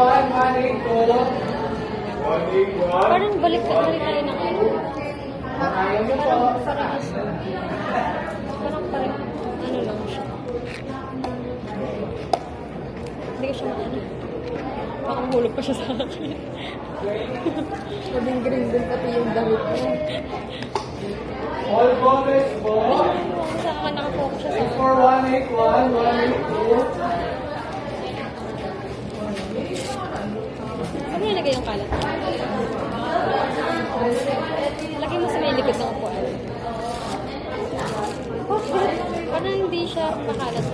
Parang balik tayo ng ano. Parang ano lang siya. Hindi ko siya maano. Baka mahulog pa siya sa akin. Maging green din pati yung damit mo. All bonus po. Sa akin nakafocus siya sa akin. For 181, 182. Saan mo nilagay yung kalat? Lagay mo sa may likod ng upuan. Parang hindi siya makalat.